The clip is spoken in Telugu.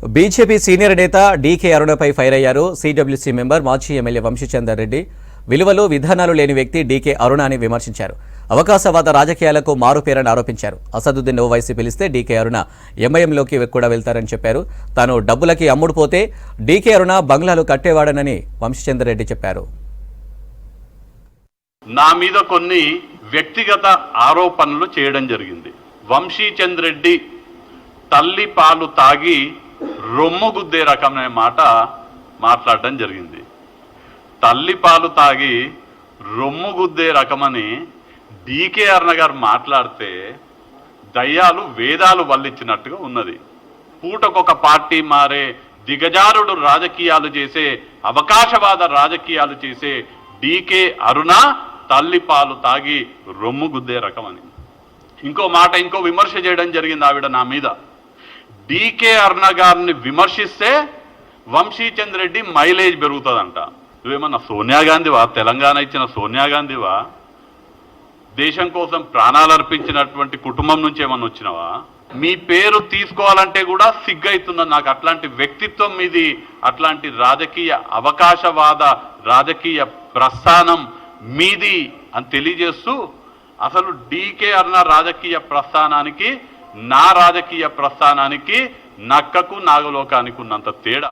బీజేపీ సీనియర్ నేత డీకే అరుణపై ఫైర్ అయ్యారు సిడబ్ల్యూసీ మెంబర్ మాజీ ఎమ్మెల్యే వంశీచందర్ రెడ్డి. విలువలు విధానాలు లేని వ్యక్తి డీకే అరుణ అని విమర్శించారు. అవకాశవాద రాజకీయాలకు మారుపేరని ఆరోపించారు. అసదుద్దీన్ ఓవైసీ పిలిస్తే డీకే అరుణ ఎంఐఎంలోకి కూడా వెళ్తారని చెప్పారు. తాను డబ్బులకి అమ్ముడుపోతే డీకే అరుణ బంగ్లాలు కట్టేవాడనని వంశీచందర్ రెడ్డి చెప్పారు. నా మీద కొన్ని వ్యక్తిగత ఆరోపణలు చేయడం జరిగింది. వంశీచందర్ రెడ్డి తల్లి పాలు తాగి రొమ్ము గుద్దే రకమైన మాట మాట్లాడడం జరిగింది. తల్లి పాలు తాగి రొమ్ము గుద్దే రకమని డీకే అరుణ గారు మాట్లాడితే దయ్యాలు వేదాలు వల్లించినట్టుగా ఉన్నది. పూటకొక పార్టీ మారే దిగజారుడు రాజకీయాలు చేసే, అవకాశవాద రాజకీయాలు చేసే డీకే అరుణ తల్లి పాలు తాగి రొమ్ము గుద్దే రకమని ఇంకో మాట, ఇంకో విమర్శ చేయడం జరిగింది ఆవిడ నా మీద. డీకే అరుణ గారిని విమర్శిస్తే వంశీచందర్ రెడ్డి మైలేజ్ పెరుగుతుందంట. నువ్వేమన్నా సోనియా గాంధీవా? తెలంగాణ ఇచ్చిన సోనియా గాంధీవా? దేశం కోసం ప్రాణాలు అర్పించినటువంటి కుటుంబం నుంచి ఏమన్నా వచ్చినావా? మీ పేరు తీసుకోవాలంటే కూడా సిగ్గైతున్నది నాకు. అట్లాంటి వ్యక్తిత్వం మీది, అట్లాంటి రాజకీయ అవకాశవాద రాజకీయ ప్రస్థానం మీది అని తెలియజేస్తూ, అసలు డీకే అరుణ రాజకీయ ప్రస్థానానికి, నా రాజకీయ ప్రస్థానానికి, నక్కకు నాగలోకానికి ఉన్నంత తేడా.